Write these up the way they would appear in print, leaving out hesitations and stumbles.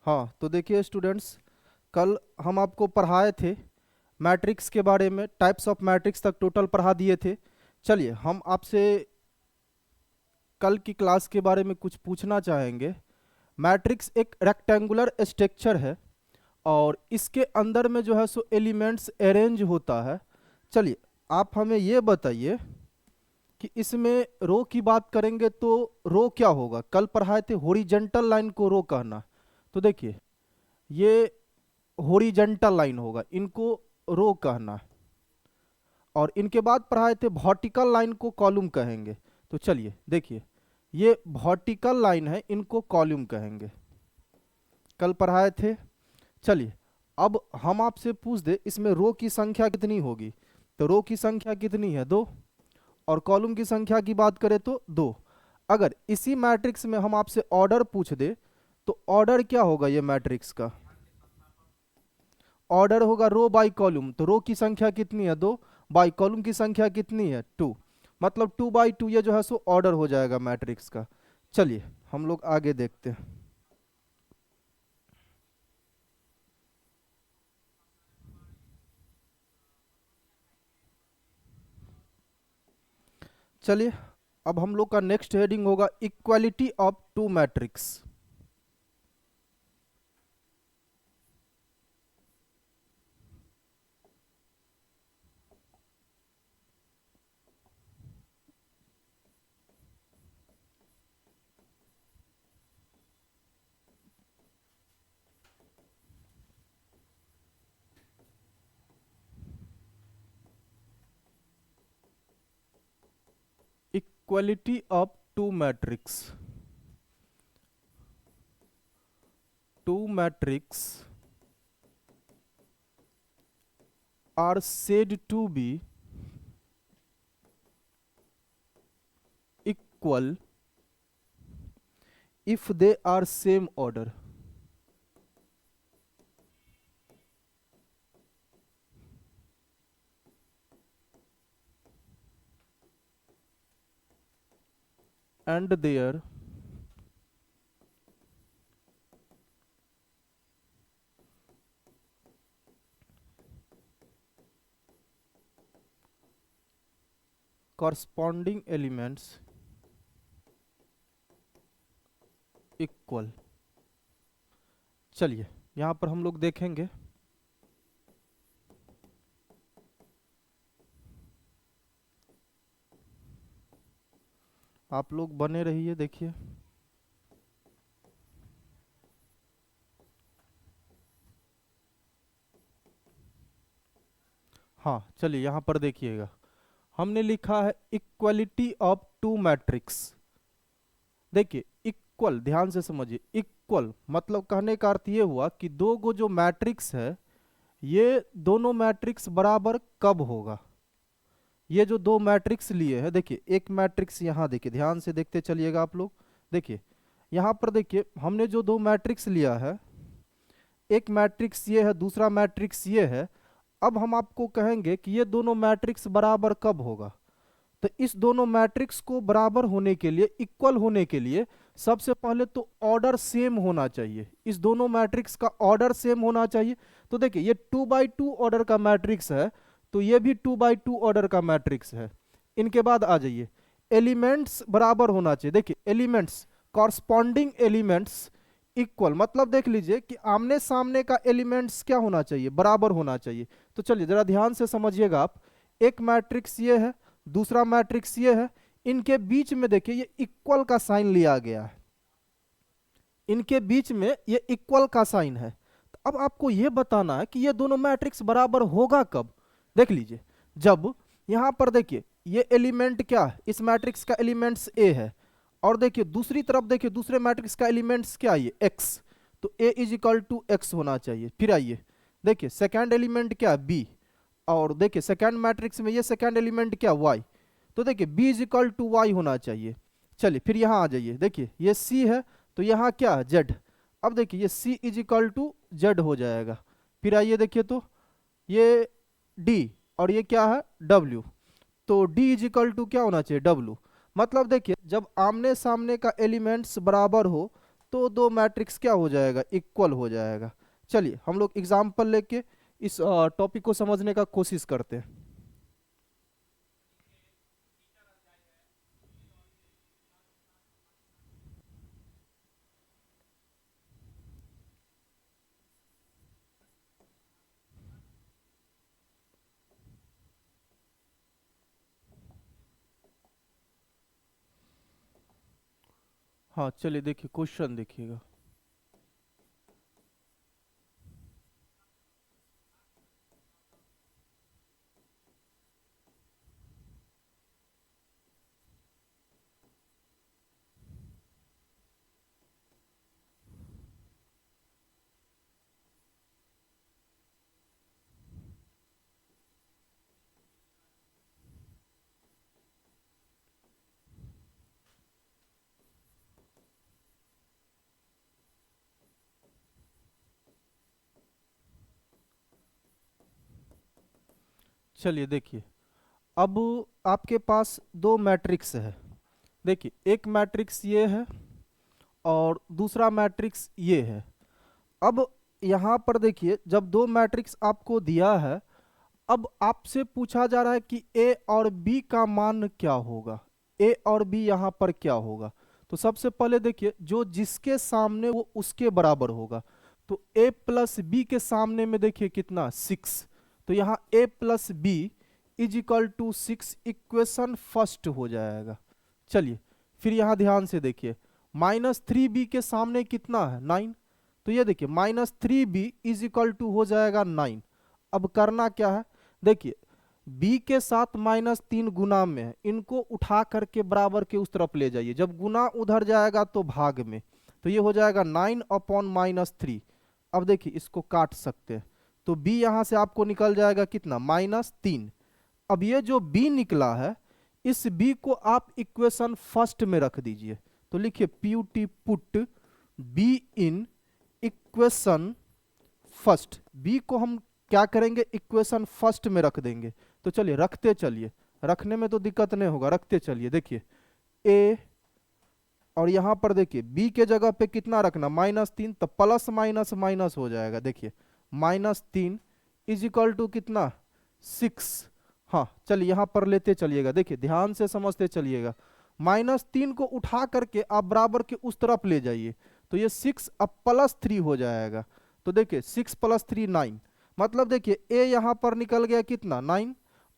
हाँ, तो देखिए स्टूडेंट्स, कल हम आपको पढ़ाए थे मैट्रिक्स के बारे में, टाइप्स ऑफ मैट्रिक्स तक टोटल पढ़ा दिए थे। चलिए हम आपसे कल की क्लास के बारे में कुछ पूछना चाहेंगे। मैट्रिक्स एक रेक्टेंगुलर स्ट्रक्चर है और इसके अंदर में जो है सो एलिमेंट्स अरेंज होता है। चलिए आप हमें ये बताइए कि इसमें रो की बात करेंगे तो रो क्या होगा। कल पढ़ाए थे हॉरिजॉन्टल लाइन को रो कहना। तो देखिए ये हॉरिजॉन्टल लाइन होगा, इनको रो कहना है। और इनके बाद पढ़ाए थे वर्टिकल लाइन को कॉलम कहेंगे। तो चलिए देखिए ये वर्टिकल लाइन है, इनको कॉलम कहेंगे, कल पढ़ाए थे। चलिए अब हम आपसे पूछ दे इसमें रो की संख्या कितनी होगी। तो रो की संख्या कितनी है, 2। और कॉलम की संख्या की बात करें तो 2। अगर इसी मैट्रिक्स में हम आपसे ऑर्डर पूछ दे तो ऑर्डर क्या होगा ये मैट्रिक्स का। ऑर्डर होगा रो बाई कॉलम। तो रो की संख्या कितनी है, 2, बाई कॉलम की संख्या कितनी है, 2। मतलब 2/2 ये जो है सो ऑर्डर हो जाएगा मैट्रिक्स का। चलिए हम लोग आगे देखते हैं। चलिए अब हम लोग का नेक्स्ट हेडिंग होगा equality of two matrix. Equality of two matrix. Two matrix are said to be equal if they are same order. And their corresponding elements equal। चलिए यहां पर हम लोग देखेंगे, आप लोग बने रहिए। देखिए हाँ, चलिए यहां पर देखिएगा हमने लिखा है इक्वलिटी ऑफ टू मैट्रिक्स। देखिए इक्वल, ध्यान से समझिए, इक्वल मतलब कहने का अर्थ ये हुआ कि दो गो जो मैट्रिक्स है ये दोनों मैट्रिक्स बराबर कब होगा। ये जो दो मैट्रिक्स लिए हैं, देखिए एक मैट्रिक्स यहाँ, देखिए ध्यान से देखते चलिएगा आप लोग। देखिए यहाँ पर देखिए हमने जो दो मैट्रिक्स लिया है, एक मैट्रिक्स ये है, दूसरा मैट्रिक्स ये है। अब हम आपको कहेंगे कि ये दोनों मैट्रिक्स बराबर कब होगा। तो इस दोनों मैट्रिक्स को बराबर होने के लिए, इक्वल होने के लिए सबसे पहले तो ऑर्डर सेम होना चाहिए। इस दोनों मैट्रिक्स का ऑर्डर सेम होना चाहिए। तो देखिए ये 2/2 ऑर्डर का मैट्रिक्स है, तो ये भी 2/2 ऑर्डर का मैट्रिक्स है। इनके बाद आ जाइए, एलिमेंट्स बराबर होना चाहिए। देखिए एलिमेंट्स, कॉरस्पॉन्डिंग एलिमेंट्स इक्वल, मतलब देख लीजिए कि आमने सामने का एलिमेंट्स क्या होना चाहिए, बराबर होना चाहिए। तो चलिए जरा ध्यान से समझिएगा आप, एक मैट्रिक्स ये है, दूसरा मैट्रिक्स ये है, इनके बीच में देखिए ये इक्वल का साइन लिया गया है। इनके बीच में ये इक्वल का साइन है। तो अब आपको ये बताना है कि ये दोनों मैट्रिक्स बराबर होगा कब। देख लीजिए, जब यहां पर देखिए ये एलिमेंट क्या है, इस मैट्रिक्स का एलिमेंट्स ए है, और देखिए दूसरी तरफ देखिए दूसरे मैट्रिक्स का एलिमेंट्स क्या है, एक्स। तो ए इज इक्वल टू एक्स होना चाहिए। फिर आइए देखिए सेकेंड एलिमेंट क्या है, बी। और देखिए सेकेंड मैट्रिक्स में ये सेकेंड एलिमेंट क्या, वाई। तो देखिए B is equal to Y होना चाहिए। चलिए फिर यहाँ आ जाइए, देखिए ये सी है, तो यहाँ क्या है, जेड। अब देखिए ये सी इज इक्वल टू जेड हो जाएगा। फिर आइए देखिए तो ये डी, और ये क्या है, डब्ल्यू। तो डी इज इक्वल टू क्या होना चाहिए, डब्ल्यू। मतलब देखिए जब आमने सामने का एलिमेंट्स बराबर हो तो दो मैट्रिक्स क्या हो जाएगा, इक्वल हो जाएगा। चलिए हम लोग एग्जाम्पल लेके इस टॉपिक को समझने का कोशिश करते हैं। हाँ चलिए देखिए क्वेश्चन देखिएगा। चलिए देखिए, अब आपके पास दो मैट्रिक्स है। देखिए एक मैट्रिक्स ये है और दूसरा मैट्रिक्स ये है। अब यहाँ पर देखिए जब दो मैट्रिक्स आपको दिया है, अब आपसे पूछा जा रहा है कि ए और बी का मान क्या होगा, ए और बी यहाँ पर क्या होगा। तो सबसे पहले देखिए जो जिसके सामने वो उसके बराबर होगा। तो ए प्लस बी के सामने में देखिए कितना 6, तो यहाँ A plus B is equal to 6, equation first हो जाएगा। चलिए फिर यहाँ ध्यान से देखिए, -3b के सामने कितना है 9, तो ये देखिए -3b इज इक्वल टू हो जाएगा 9। अब करना क्या है, देखिए b के साथ -3 गुना में है, इनको उठा करके बराबर के उस तरफ ले जाइए, जब गुना उधर जाएगा तो भाग में, तो ये हो जाएगा 9/-3। अब देखिए इसको काट सकते हैं, तो b यहाँ से आपको निकल जाएगा कितना -3। अब ये जो b निकला है, इस b को आप इक्वेशन फर्स्ट में रख दीजिए। तो लिखिए पुट b इन इक्वेशन फर्स्ट, b को हम क्या करेंगे, इक्वेशन फर्स्ट में रख देंगे। तो चलिए रखते चलिए, रखने में तो दिक्कत नहीं होगा, रखते चलिए। देखिए a और यहाँ पर देखिए b के जगह पे कितना रखना -3, तो प्लस माइनस माइनस हो जाएगा। देखिए -3 इज इक्वल टू कितना 6। हाँ चलिए यहाँ पर लेते चलिएगा, देखिए ध्यान से समझते चलिएगा। -3 को उठा करके आप बराबर के उस तरफ ले जाइए, तो ये 6 अब +3 हो जाएगा। तो देखिए 6 + 3 9, मतलब देखिए a यहाँ पर निकल गया कितना 9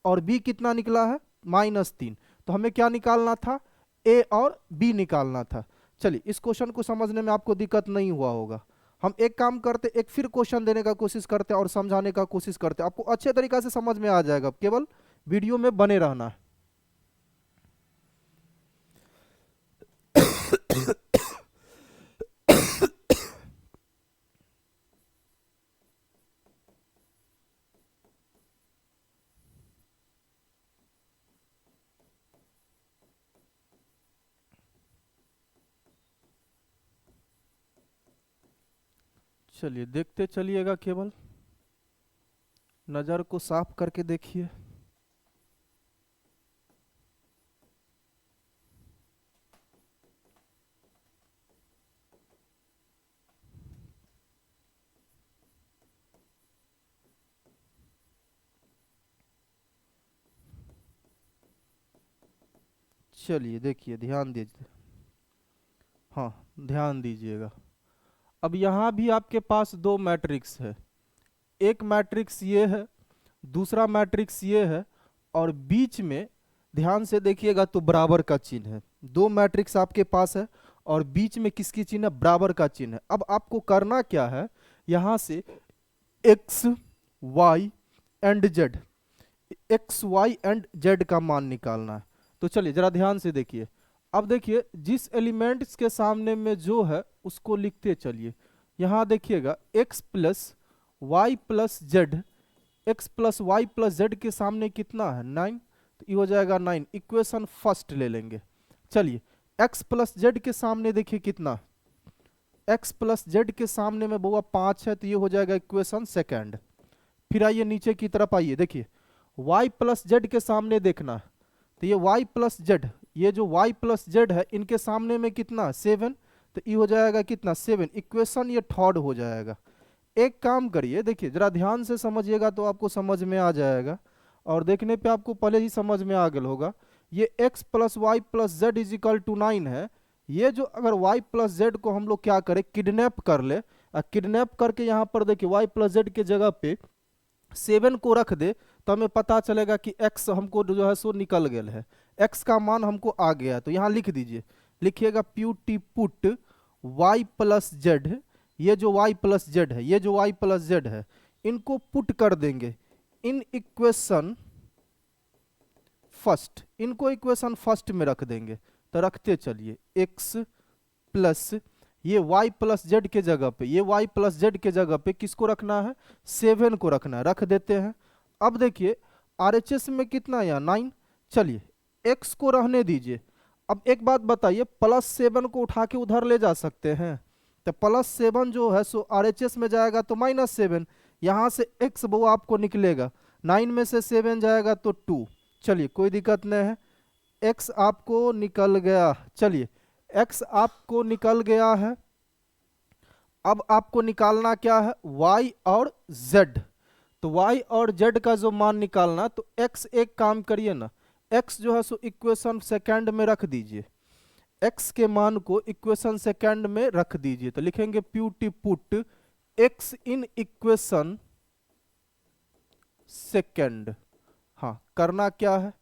और b कितना निकला है -3। तो हमें क्या निकालना था, a और b निकालना था। चलिए इस क्वेश्चन को समझने में आपको दिक्कत नहीं हुआ होगा। हम एक काम करते, एक फिर क्वेश्चन देने का कोशिश करते और समझाने का कोशिश करते, आपको अच्छे तरीका से समझ में आ जाएगा, केवल वीडियो में बने रहना है। चलिए देखते चलिएगा, केवल नज़र को साफ करके देखिए। चलिए देखिए ध्यान दीजिए, हाँ ध्यान दीजिएगा। अब यहाँ भी आपके पास दो मैट्रिक्स है, एक मैट्रिक्स ये है, दूसरा मैट्रिक्स ये है, और बीच में ध्यान से देखिएगा तो बराबर का चिन्ह है। दो मैट्रिक्स आपके पास है और बीच में किसकी चिन्ह है, बराबर का चिन्ह है। अब आपको करना क्या है, यहाँ से X Y and Z, X Y and Z का मान निकालना है। तो चलिए जरा ध्यान से देखिए। अब देखिए जिस एलिमेंट्स के सामने में जो है उसको लिखते चलिए। यहाँ देखिएगा x plus Y plus Z, X plus Y plus Z के सामने कितना है 9, तो ये हो जाएगा 9, इक्वेशन फर्स्ट ले लेंगे। चलिए x प्लस जेड के सामने देखिए कितना, x प्लस जेड के सामने में बउआ 5 है, तो ये हो जाएगा इक्वेशन सेकेंड। फिर आइए नीचे की तरफ आइए, देखिए y प्लस जेड के सामने देखना, तो ये y प्लस जेड, ये जो y प्लस जेड है इनके सामने में कितना 7, तो ये हो जाएगा कितना 7, इक्वेशन ये थर्ड हो जाएगा। एक काम करिए, देखिए जरा ध्यान से समझिएगा तो आपको समझ में आ जाएगा, और देखने पे आपको पहले ही समझ में आ गया होगा। ये x plus Y plus Z is equal to 9 है। ये जो अगर y प्लस जेड को हम लोग क्या करें, किडनैप कर ले, किडनैप करके यहाँ पर देखिए y प्लस जेड के जगह पे 7 को रख दे, तो हमें पता चलेगा कि x हमको जो है सो निकल गया है, x का मान हमको आ गया है। तो यहाँ लिख दीजिए, लिखिएगा प्यूटी पुट y प्लस जेड, ये जो y प्लस जेड है, ये जो y प्लस जेड है, इनको पुट कर देंगे इन इक्वेशन फर्स्ट, इनको इक्वेशन फर्स्ट में रख देंगे। तो रखते चलिए x प्लस ये y प्लस जेड के जगह पे, ये y प्लस जेड के जगह पे किसको रखना है, 7 को रखना है, रख देते हैं। अब देखिए RHS में कितना है यहाँ 9, चलिए x को रहने दीजिए। अब एक बात बताइए, प्लस 7 को उठा के उधर ले जा सकते हैं, तो प्लस 7 जो है सो RHS में जाएगा तो -7, यहाँ से x वो आपको निकलेगा, 9 में से 7 जाएगा तो 2। चलिए कोई दिक्कत नहीं है, x आपको निकल गया। चलिए x आपको निकल गया है। अब आपको निकालना क्या है, y और z। तो y और z का जो मान निकालना, तो x एक काम करिए ना, x जो है सो इक्वेशन सेकंड में रख दीजिए, x के मान को इक्वेशन सेकंड में रख दीजिए। तो लिखेंगे प्यूटी put x in equation second. हाँ, करना क्या है,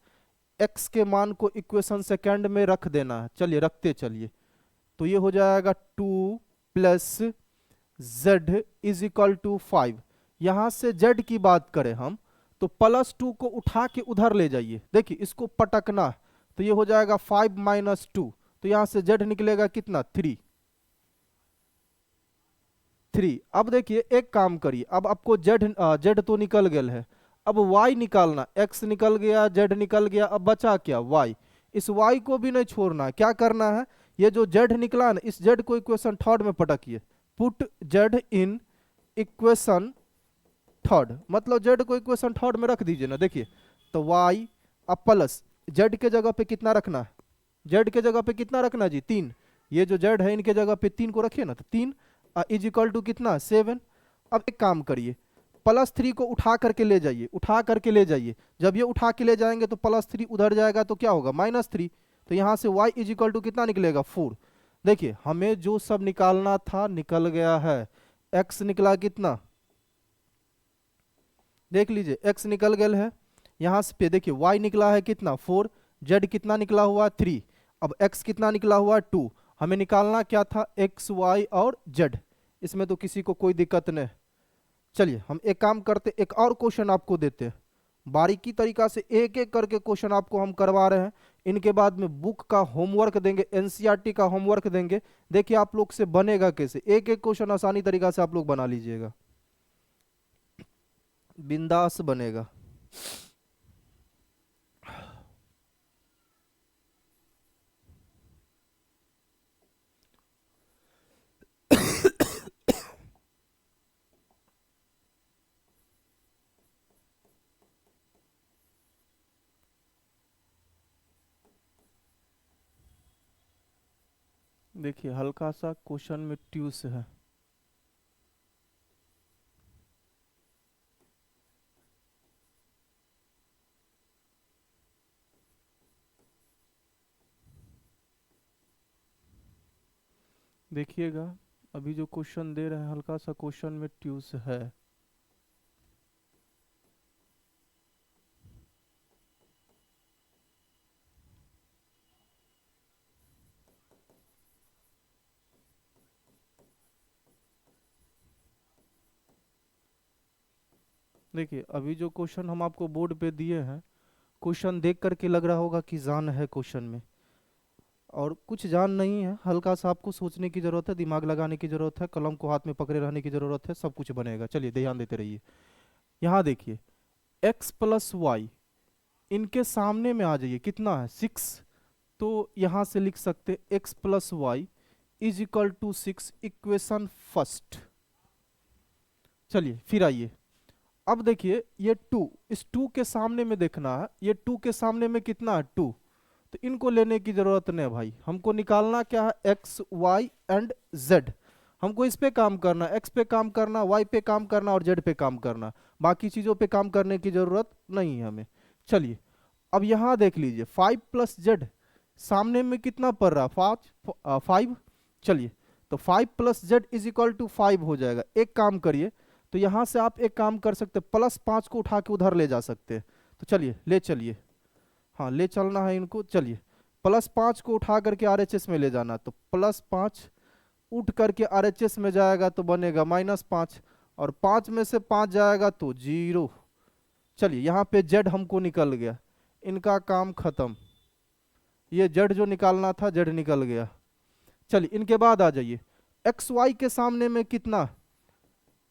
x के मान को इक्वेशन सेकंड में रख देना है। चलिए रखते चलिए, तो ये हो जाएगा 2 plus z is equal to 5। यहां से z की बात करें हम, तो +2 को उठा के उधर ले जाइए, देखिए इसको पटकना, तो ये हो जाएगा 5 माइनस 2, तो यहां से z निकलेगा कितना 3। अब देखिए एक काम करिए, अब आपको z तो निकल गया है, अब y निकालना, x निकल गया, z निकल गया, अब बचा क्या y। इस y को भी नहीं छोड़ना है, क्या करना है, ये जो z निकला ना, इस z को इक्वेशन थर्ड में पटकिए, put z in equation third, मतलब z को इक्वेशन थर्ड में रख दीजिए ना। देखिए तो y अब प्लस z के जगह पे कितना रखना है, z के जगह पे कितना रखना है जी 3, ये जो z है इनके जगह पे 3 को रखिए ना, तो 3 इज इक्वल टू कितना 7। अब एक काम करिए, +3 को उठा करके ले जाइए, उठा करके ले जाइए, जब ये उठा के ले जाएंगे तो +3 उधर जाएगा तो क्या होगा -3, तो यहाँ से y इज इक्वल टू कितना निकलेगा 4। देखिए हमें जो सब निकालना था निकल गया है, x निकला कितना, देख लीजिए x निकल गया है, यहाँ से पे देखिए y निकला है कितना 4, z कितना निकला हुआ 3, अब x कितना निकला हुआ 2। हमें निकालना क्या था x y और z, इसमें तो किसी को कोई दिक्कत नहीं। चलिए हम एक काम करते, एक और क्वेश्चन आपको देते हैं, बारीकी तरीका से एक एक करके क्वेश्चन आपको हम करवा रहे हैं। इनके बाद में बुक का होमवर्क देंगे, एनसीईआरटी का होमवर्क देंगे, देखिए आप लोग से बनेगा कैसे, एक एक क्वेश्चन आसानी तरीका से आप लोग बना लीजिएगा, बिंदास बनेगा। देखिए हल्का सा क्वेश्चन में ट्यूस है, देखिएगा अभी जो क्वेश्चन दे रहे हैं हल्का सा क्वेश्चन में ट्यूस है। देखिए अभी जो क्वेश्चन हम आपको बोर्ड पे दिए हैं, क्वेश्चन देख करके लग रहा होगा कि जान है क्वेश्चन में, और कुछ जान नहीं है, हल्का सा आपको सोचने की जरूरत है, दिमाग लगाने की जरूरत है, कलम को हाथ में पकड़े रहने की जरूरत है, सब कुछ बनेगा। चलिए ध्यान देते रहिए, यहाँ देखिए x प्लस वाई, इनके सामने में आ जाइए, कितना है 6, तो यहाँ से लिख सकते x plus Y is equal to 6, equation first. चलिए फिर आइए, अब देखिए ये 2, इस 2 के सामने में देखना है, ये 2 के सामने में कितना है 2, तो इनको लेने की जरूरत नहीं है भाई, हमको निकालना क्या है, एक्स वाई एंड जेड। हमको इस पे काम करना, एक्स पे काम करना, वाई पे काम करना और जेड पे काम करना, बाकी चीजों पे काम करने की जरूरत नहीं है हमें। चलिए अब यहां देख लीजिए 5 + जेड, सामने में कितना पड़ रहा है, 5। चलिए तो 5 + जेड = 5 हो जाएगा। एक काम करिए, तो यहां से आप एक काम कर सकते हैं, +5 को उठा के उधर ले जा सकते हैं। तो चलिए ले चलिए, हाँ ले चलना है इनको। चलिए +5 को उठा करके आरएचएस में ले जाना, तो +5 उठ करके आरएचएस में जाएगा तो बनेगा -5, और 5 में से 5 जाएगा तो 0। चलिए यहाँ पे जेड हमको निकल गया, इनका काम खत्म, ये जेड जो निकालना था जेड निकल गया। चलिए इनके बाद आ जाइए, एक्स वाई के सामने में कितना,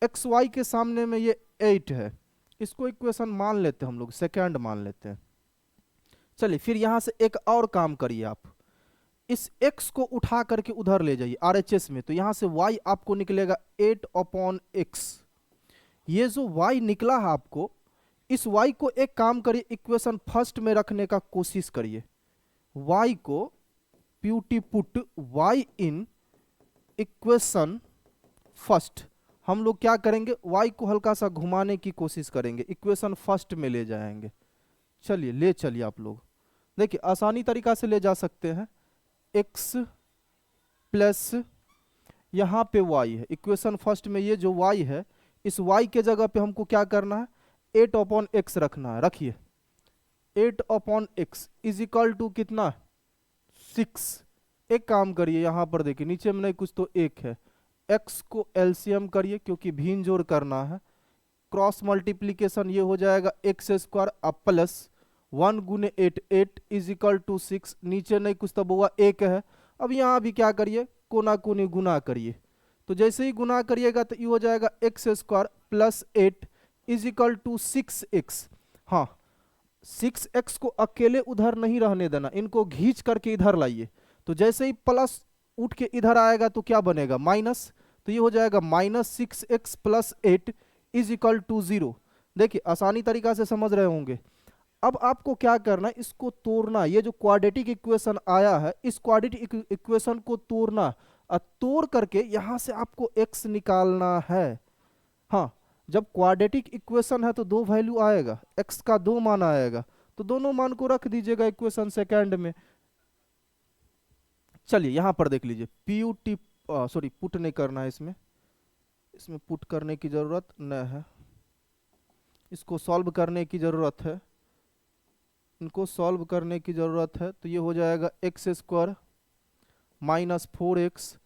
एक्स वाई के सामने में ये 8 है, इसको इक्वेशन मान लेते हैं हम लोग, सेकेंड मान लेते हैं। चलिए फिर यहां से एक और काम करिए, आप इस x को उठा करके उधर ले जाइए आरएचएस में, तो यहां से y आपको निकलेगा 8/x। ये जो y निकला है आपको, इस y को एक काम करिए, इक्वेशन फर्स्ट में रखने का कोशिश करिए। y को प्यूटी put y in equation first, हम लोग क्या करेंगे, y को हल्का सा घुमाने की कोशिश करेंगे, इक्वेशन फर्स्ट में ले जाएंगे। चलिए ले चलिए आप लोग, देखिए आसानी तरीका से ले जा सकते हैं, x प्लस यहाँ पे y है, इक्वेशन फर्स्ट में ये जो y है, इस y के जगह पे हमको क्या करना है, 8/x रखना है। रखिए 8/x = कितना, 6। एक काम करिए, यहाँ पर देखिए नीचे में नहीं कुछ तो एक है, x को एलसीएम करिए क्योंकि भिन्न जोड़ करना है, क्रॉस मल्टीप्लीकेशन ये हो जाएगा x² अब प्लस 1 × 8, 8 = 6, नीचे नहीं कुछ तब हुआ एक है। अब यहाँ भी क्या करिए, कोना कोनी गुना करिए, तो जैसे ही गुना करिएगा तो ये हो जाएगा x² + 8 = 6x। हाँ 6x को अकेले उधर नहीं रहने देना, इनको घींच करके इधर लाइए, तो जैसे ही प्लस उठ के इधर आएगा तो क्या बनेगा, माइनस, तो ये हो जाएगा -6x + 8 = 0। देखिए आसानी तरीका से समझ रहे होंगे। अब आपको क्या करना है, इसको तोड़ना, ये जो क्वाड्रेटिक इक्वेशन आया है इस क्वाड्रेटिक इक्वेशन को तोड़ना, और तोड़ करके यहां से आपको x निकालना है। हाँ जब क्वाड्रेटिक इक्वेशन है तो दो वैल्यू आएगा, x का 2 मान आएगा, तो दोनों मान को रख दीजिएगा इक्वेशन सेकेंड में। चलिए यहां पर देख लीजिए, पीयूटी सॉरी पुट नहीं करना है इसमें, इसमें पुट करने की जरूरत नहीं है, इसको सॉल्व करने की जरूरत है, इनको सॉल्व करने की ज़रूरत है। तो ये हो जाएगा x² -4x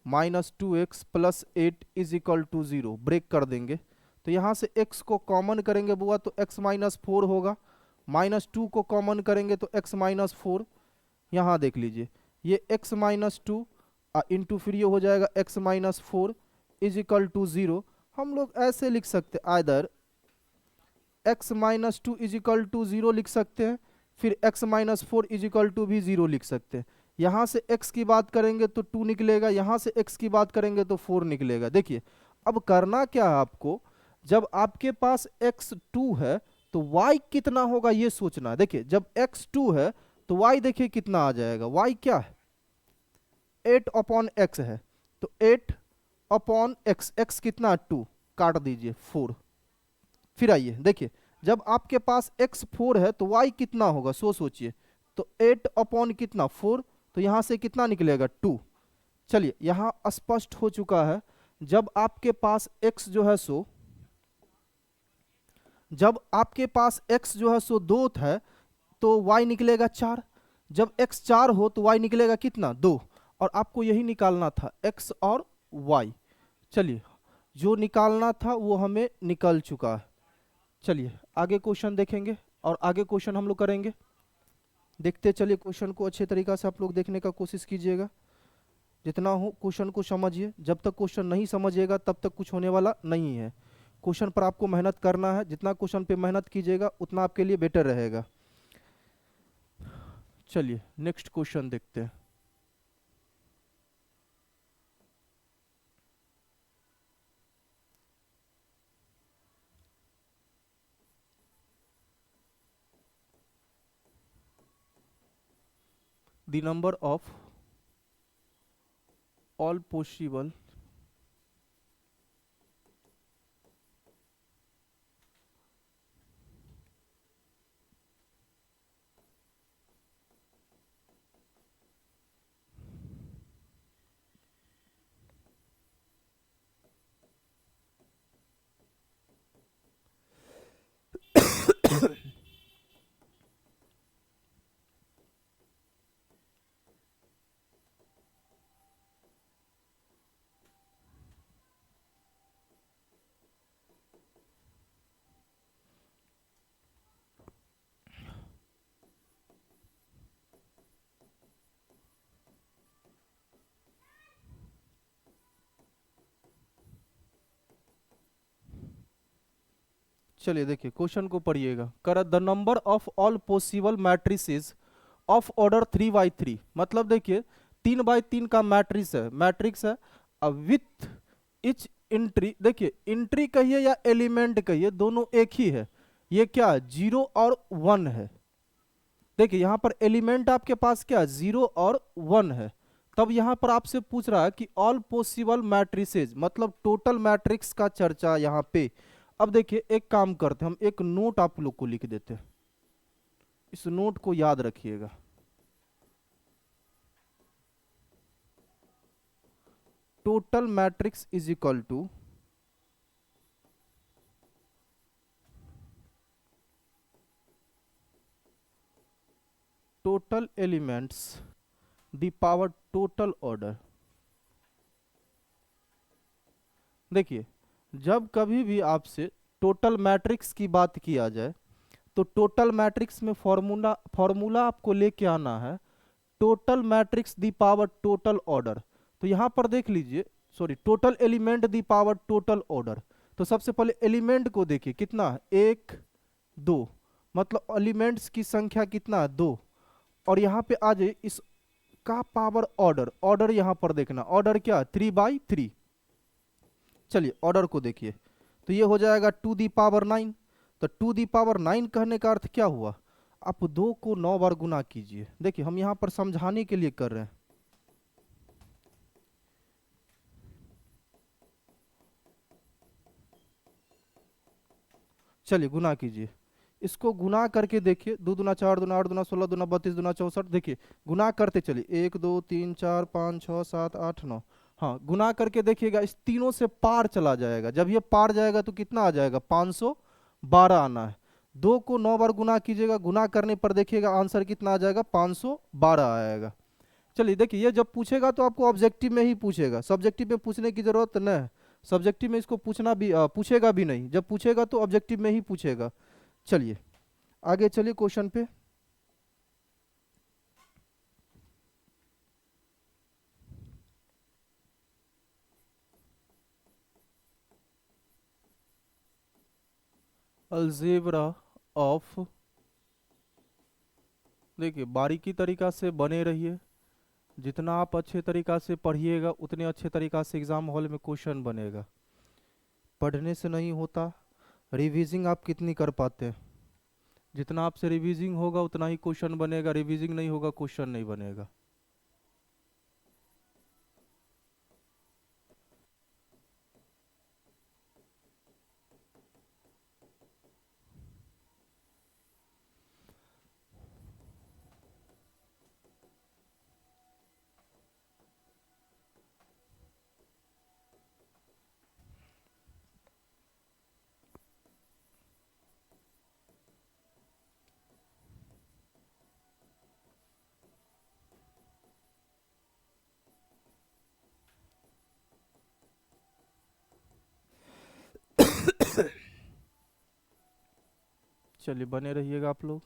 -2x + 8 = 0, ब्रेक कर देंगे, तो यहाँ से x को कॉमन करेंगे बुआ तो x -4 होगा, -2 को कॉमन करेंगे तो x -4, यहाँ देख लीजिए ये x -2 इंटू फिर ये हो जाएगा x -4 = 0। हम लोग ऐसे लिख सकते आइदर x -2 = 0 लिख सकते हैं, फिर x -4 = भी 0 लिख सकते हैं। यहाँ से x की बात करेंगे तो 2 निकलेगा, यहाँ से x की बात करेंगे तो 4 निकलेगा। देखिए अब करना क्या है आपको, जब आपके पास x2 है तो y कितना होगा ये सोचना है। देखिए जब x2 है तो y देखिए कितना आ जाएगा, y क्या है 8/x है, तो 8/x, x कितना 2, काट दीजिए 4। फिर आइए देखिए जब आपके पास x4 है तो y कितना होगा, सोचिए, तो 8/ कितना 4, तो यहां से कितना निकलेगा 2। चलिए यहां स्पष्ट हो चुका है, जब आपके पास x जो है सो, जब आपके पास x जो है सो 2 है तो y निकलेगा 4, जब x 4 हो तो y निकलेगा कितना 2, और आपको यही निकालना था x और y। चलिए जो निकालना था वो हमें निकल चुका है। चलिए आगे क्वेश्चन देखेंगे और आगे क्वेश्चन हम लोग करेंगे। देखते चलिए क्वेश्चन को अच्छे तरीका से आप लोग देखने का कोशिश कीजिएगा, जितना हो क्वेश्चन को समझिए, जब तक क्वेश्चन नहीं समझिएगा तब तक कुछ होने वाला नहीं है। क्वेश्चन पर आपको मेहनत करना है, जितना क्वेश्चन पे मेहनत कीजिएगा उतना आपके लिए बेटर रहेगा। चलिए नेक्स्ट क्वेश्चन देखते हैं। The number of all possible चलिए देखिए क्वेश्चन को पढ़िएगा। कर the number of all possible matrices of order 3 by 3, मतलब देखिए 3 by 3 का मैट्रिक्स है। अब विथ इच एंट्री, देखिए एंट्री कहिए या एलिमेंट कहिए दोनों एक ही है। ये क्या 0 और 1 है। देखिए यहां पर एलिमेंट आपके पास क्या 0 और 1 है। तब यहां पर आपसे पूछ रहा है कि ऑल पॉसिबल मैट्रिसेस, मतलब टोटल मैट्रिक्स का चर्चा यहां पे। अब देखिए एक काम करते हैं, हम एक नोट आप लोग को लिख देते हैं, इस नोट को याद रखिएगा। Total matrix is equal to total elements the power total order. देखिए जब कभी भी आपसे टोटल मैट्रिक्स की बात किया जाए तो टोटल मैट्रिक्स में फॉर्मूला फॉर्मूला आपको लेके आना है total matrix the power total order. तो यहां पर देख लीजिए, sorry, total element the power total order. तो सबसे पहले एलिमेंट को देखिए कितना है, 1 2, मतलब एलिमेंट्स की संख्या कितना है 2। और यहाँ पे आ जाए इसका पावर ऑर्डर, ऑर्डर यहाँ पर देखना, ऑर्डर क्या 3 by 3। चलिए ऑर्डर को देखिए, तो ये हो जाएगा 2 दी पावर 9। तो 2 दी पावर 9 कहने का अर्थ क्या हुआ, आप 2 को 9 बार गुना कीजिए। देखिए हम यहाँ पर समझाने के लिए कर रहे हैं। चलिए गुना कीजिए, इसको गुना करके देखिए, 2 दूना 4 दूना 8 दूना 16 दूना 32 दूना 64। देखिए गुना करते चलिए, 1 2 3 4 5 6 7 8 9। हाँ गुना करके देखिएगा, इस तीनों से पार चला जाएगा। जब ये पार जाएगा तो कितना आ जाएगा, 512 आना है। 2 को 9 बार गुना कीजिएगा, गुना करने पर देखिएगा आंसर कितना आ जाएगा, 512 आएगा। चलिए देखिए ये जब पूछेगा तो आपको ऑब्जेक्टिव में ही पूछेगा, सब्जेक्टिव में पूछने की जरूरत नहीं है। सब्जेक्टिव में इसको पूछना भी पूछेगा भी नहीं, जब पूछेगा तो ऑब्जेक्टिव में ही पूछेगा। चलिए आगे चलिए क्वेश्चन पे। अलजेब्रा ऑफ, देखिए बारीकी तरीका से बने रहिए, जितना आप अच्छे तरीका से पढ़िएगा उतने अच्छे तरीका से एग्जाम हॉल में क्वेश्चन बनेगा। पढ़ने से नहीं होता, रिवीजिंग आप कितनी कर पाते हैं। जितना आपसे रिवीजिंग होगा उतना ही क्वेश्चन बनेगा, रिवीजिंग नहीं होगा क्वेश्चन नहीं बनेगा। चलिए बने रहिएगा आप लोग।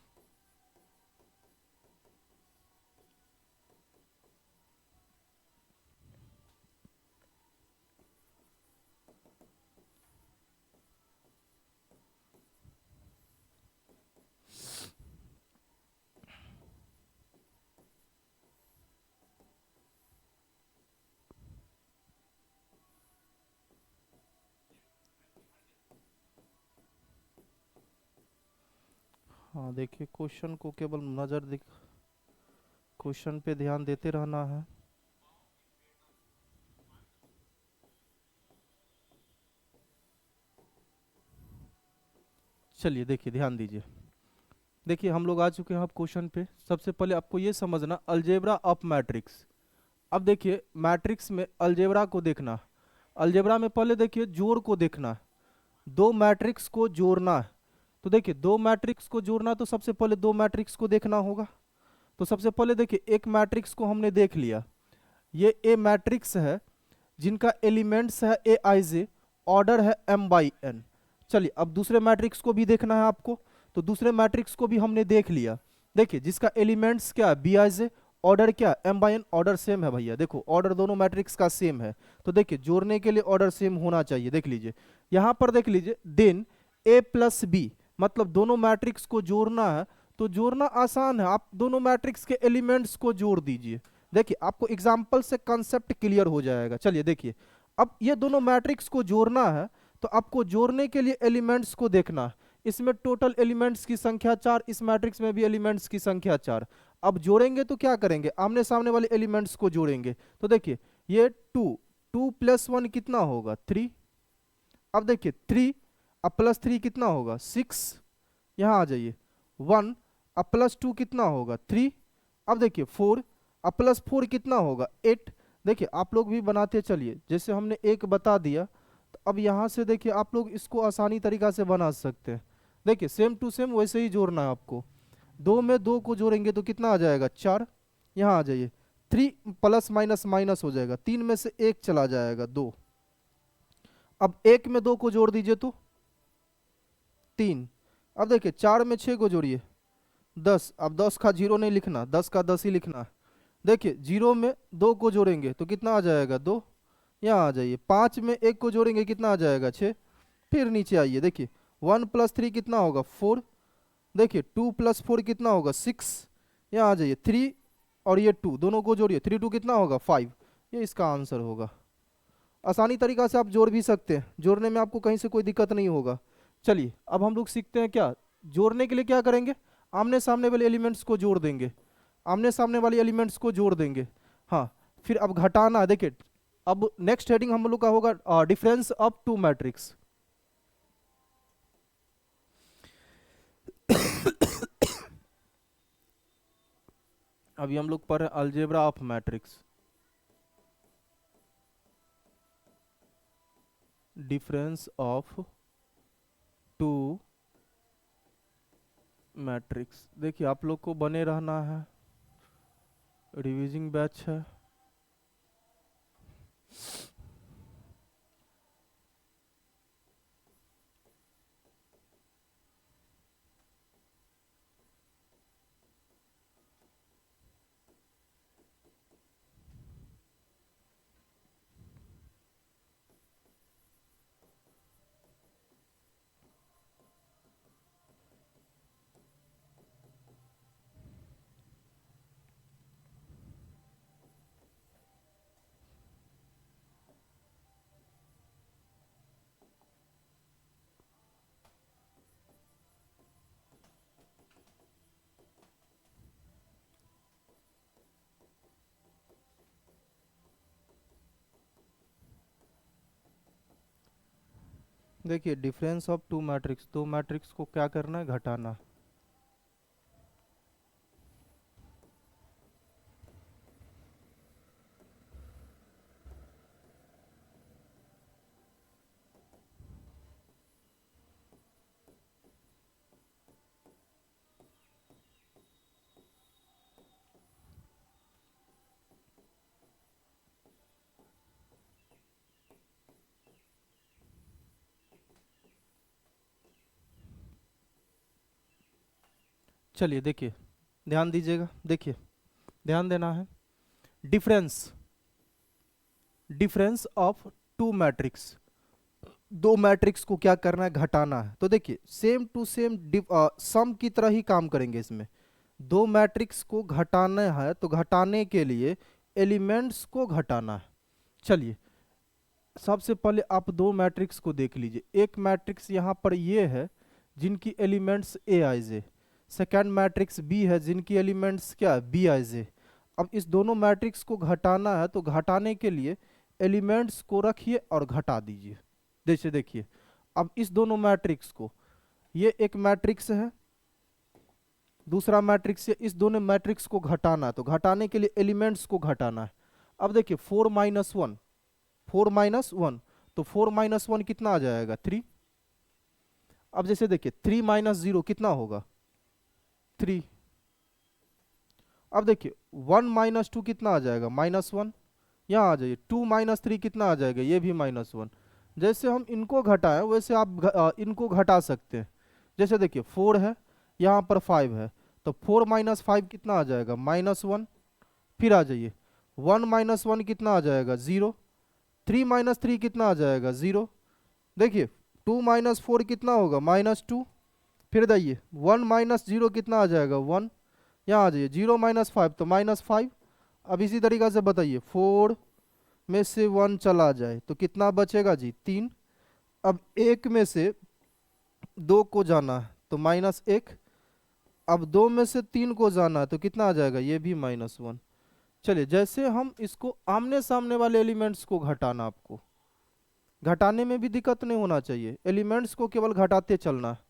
हाँ देखिए क्वेश्चन को केवल नज़र दिख, क्वेश्चन पे ध्यान देते रहना है। चलिए देखिए, ध्यान दीजिए। देखिए हम लोग आ चुके हैं अब क्वेश्चन पे। सबसे पहले आपको ये समझना अलजेब्रा ऑफ मैट्रिक्स। अब देखिए मैट्रिक्स में अलजेब्रा को देखना, अलजेब्रा में पहले देखिए जोड़ को देखना, दो मैट्रिक्स को जोड़ना है। तो देखिए दो मैट्रिक्स को जोड़ना, तो सबसे पहले दो मैट्रिक्स को देखना होगा। तो सबसे पहले देखिए एक मैट्रिक्स को हमने देख लिया, ये ए मैट्रिक्स है जिनका एलिमेंट्स है ए आई जे, ऑर्डर है एम बाई एन। चलिए अब दूसरे मैट्रिक्स को भी देखना है आपको। तो दूसरे मैट्रिक्स को भी हमने देख लिया। देखिए जिसका एलिमेंट्स क्या है बी आई जे, ऑर्डर क्या M by N, order same है भैया। देखो ऑर्डर दोनों मैट्रिक्स का सेम है, तो देखिए जोड़ने के लिए ऑर्डर सेम होना चाहिए। देख लीजिए यहां पर, देख लीजिए देन ए प्लस बी, मतलब दोनों मैट्रिक्स को जोड़ना है। तो जोड़ना आसान है, आप दोनों मैट्रिक्स के एलिमेंट्स को जोड़ दीजिए। देखिए आपको एग्जाम्पल से कंसेप्ट क्लियर हो जाएगा। चलिए देखिए अब ये दोनों मैट्रिक्स को जोड़ना है, तो आपको जोड़ने के लिए एलिमेंट्स को देखना है। इसमें टोटल एलिमेंट्स की संख्या 4, इस मैट्रिक्स में भी एलिमेंट्स की संख्या 4। अब जोड़ेंगे तो क्या करेंगे, आमने सामने वाले एलिमेंट्स को जोड़ेंगे। तो देखिए ये 2, 2 प्लस 1 कितना होगा 3। अब देखिए 3 अब प्लस 3 कितना होगा 6। यहां आ जाइए 1 अब प्लस 2 कितना होगा 3। अब देखिए 4 अब प्लस 4 कितना होगा 8। देखिए आप लोग भी बनाते चलिए, जैसे हमने एक बता दिया, तो अब यहां से देखिए आप लोग इसको आसानी तरीका से बना सकते हैं। देखिए सेम टू सेम वैसे ही जोड़ना है आपको। 2 में 2 को जोड़ेंगे तो कितना आ जाएगा 4। यहाँ आ जाइए 3 प्लस माइनस माइनस हो जाएगा, 3 में से 1 चला जाएगा 2। अब 1 में 2 को जोड़ दीजिए तो 3। अब देखिए 4 में 6 को जोड़िए 10। अब 10 का जीरो नहीं लिखना, 10 का 10 ही लिखना। देखिए 0 में 2 को जोड़ेंगे तो कितना आ जाएगा 2। यहाँ आ जाइए 5 में 1 को जोड़ेंगे कितना आ जाएगा 6। फिर नीचे आइए, देखिए 1 प्लस 3 कितना होगा 4। देखिए 2 प्लस 4 कितना होगा 6। यहाँ आ जाइए 3 और ये 2 दोनों को जोड़िए, 3 2 कितना होगा 5। ये इसका आंसर होगा। आसानी तरीका से आप जोड़ भी सकते हैं, जोड़ने में आपको कहीं से कोई दिक्कत नहीं होगा। चलिए अब हम लोग सीखते हैं क्या जोड़ने के लिए क्या करेंगे, आमने सामने वाले एलिमेंट्स को जोड़ देंगे, आमने सामने वाले एलिमेंट्स को जोड़ देंगे। हाँ फिर अब घटाना, देखिए अब नेक्स्ट हेडिंग हम लोग का होगा डिफरेंस ऑफ टू मैट्रिक्स। अभी हम लोग पढ़ रहे हैं algebra of matrix. Difference of two matrix. देखिए आप लोग को बने रहना है, रिवीजिंग बैच है। देखिए डिफरेंस ऑफ टू मैट्रिक्स, दो मैट्रिक्स को क्या करना है घटाना। चलिए देखिए ध्यान दीजिएगा, देखिए ध्यान देना है। Difference, difference of two matrix, दो मैट्रिक्स को क्या करना है घटाना है। तो देखिए सेम टू सेम सम की तरह ही काम करेंगे इसमें। दो मैट्रिक्स को घटाना है तो घटाने के लिए एलिमेंट्स को घटाना है। चलिए सबसे पहले आप दो मैट्रिक्स को देख लीजिए। एक मैट्रिक्स यहाँ पर ये है जिनकी एलिमेंट्स ए आई जे, सेकेंड मैट्रिक्स बी है जिनकी एलिमेंट्स क्या बी आई जे। अब इस दोनों मैट्रिक्स को घटाना है, तो घटाने के लिए एलिमेंट्स को रखिए और घटा दीजिए। जैसे देखिए, अब इस दोनों मैट्रिक्स को, ये एक मैट्रिक्स है, दूसरा मैट्रिक्स है, इस दोनों मैट्रिक्स को घटाना है, तो घटाने के लिए एलिमेंट्स को घटाना है। अब देखिए 4 - 1, 4 - 1, तो 4 - 1 कितना आ जाएगा 3। अब जैसे देखिए 3 - 0 कितना होगा 3। अब देखिए 1 - 2 कितना आ जाएगा -1, यहाँ आ जाइए 2 - 3 कितना आ जाएगा, ये भी -1। जैसे हम इनको घटाएं वैसे आप इनको घटा सकते हैं। जैसे देखिए 4 है, यहाँ पर 5 है, तो 4 - 5 कितना आ जाएगा -1। फिर आ जाइए 1 - 1 कितना आ जाएगा 0, 3 - 3 कितना आ जाएगा 0। देखिए 2 - 4 कितना होगा -2। फिर जाइए 1 - 0 कितना आ जाएगा 1, यहाँ आ जाइए 0 - 5 तो -5। अब इसी तरीका से बताइए 4 में से 1 चला जाए तो कितना बचेगा जी 3। अब 1 में से 2 को जाना है तो -1। अब 2 में से 3 को जाना है तो कितना आ जाएगा, ये भी -1। चलिए जैसे हम इसको आमने सामने वाले एलिमेंट्स को घटाना, आपको घटाने में भी दिक्कत नहीं होना चाहिए, एलिमेंट्स को केवल घटाते चलना है।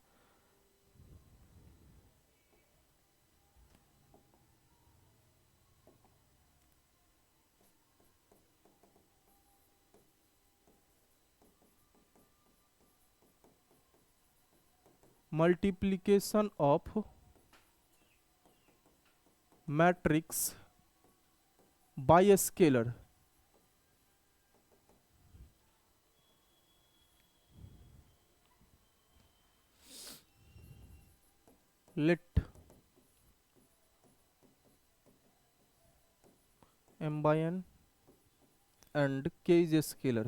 Multiplication of matrix by scalar. Let m/n and k is a scalar,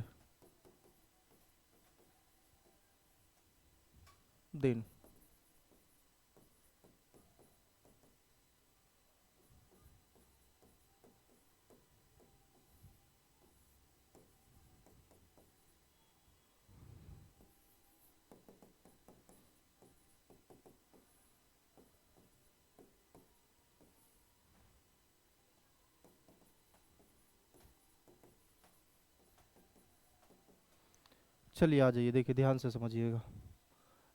then चलिए आ जाइए, देखिए ध्यान से समझिएगा।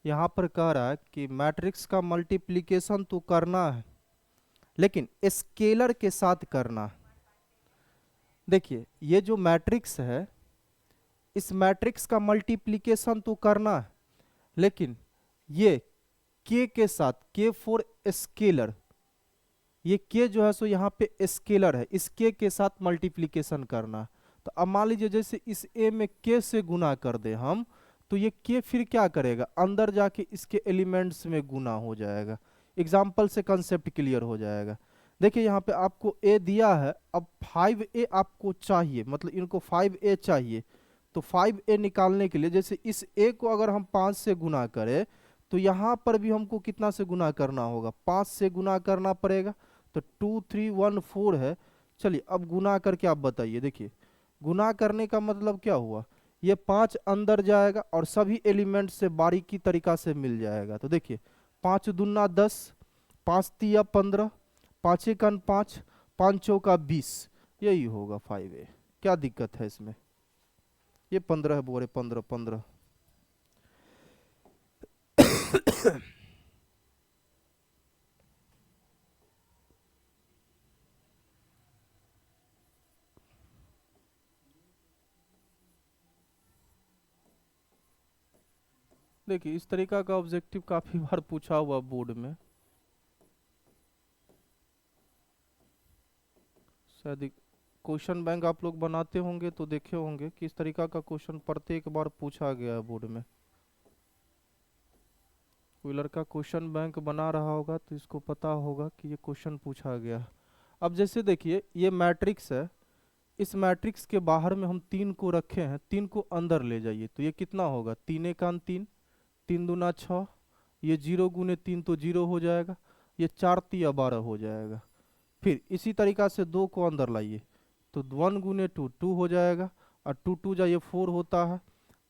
यहाँ पर कह रहा है कि मैट्रिक्स का मल्टीप्लिकेशन तो करना है लेकिन स्केलर के साथ करना है। देखिए ये जो मैट्रिक्स है, इस मैट्रिक्स का मल्टीप्लिकेशन तो करना है लेकिन ये k के साथ, k फॉर स्केलर, ये k जो है सो यहाँ पे स्केलर है, इस k के साथ मल्टीप्लिकेशन करना है। तो अब मान लीजिए जैसे इस a में k से गुना कर दे हम, तो ये k फिर क्या करेगा, अंदर जाके इसके एलिमेंट्स में गुना हो जाएगा। एग्जाम्पल से कंसेप्ट क्लियर हो जाएगा। देखिए यहाँ पे आपको a दिया है, अब 5a आपको चाहिए, मतलब इनको 5a चाहिए। तो 5a निकालने के लिए जैसे इस a को अगर हम 5 से गुना करें, तो यहाँ पर भी हमको कितना से गुना करना होगा, 5 से गुना करना पड़ेगा। तो 2 3 1 4 है। चलिए अब गुना करके आप बताइए। देखिए गुना करने का मतलब क्या हुआ, ये 5 अंदर जाएगा और सभी एलिमेंट से बारीकी तरीका से मिल जाएगा। तो देखिए 5 दूना 10, 5 तिया 15, 5 एकन 5, 5 चौका 20, यही होगा 5a। क्या दिक्कत है इसमें, ये 15 बोरे 15 15। देखिए इस तरीका का ऑब्जेक्टिव काफी बार पूछा हुआ बोर्ड में, शायद क्वेश्चन बैंक आप लोग बनाते होंगे तो देखे होंगे कि इस तरीका का क्वेश्चन प्रत्येक बार पूछा गया है बोर्ड में। कोई लड़का क्वेश्चन बैंक बना रहा होगा तो इसको पता होगा कि ये क्वेश्चन पूछा गया है। अब जैसे देखिए ये मैट्रिक्स है, इस मैट्रिक्स के बाहर में हम 3 को रखे हैं, 3 को अंदर ले जाइए तो ये कितना होगा, 3 एकान 3, 3 दूना 6, ये 0 गुने 3 तो 0 हो जाएगा, ये 4 तिया 12 हो जाएगा। फिर इसी तरीका से 2 को अंदर लाइए तो 1 गुने 2 2 हो जाएगा, और 2 2 जा ये 4 होता है।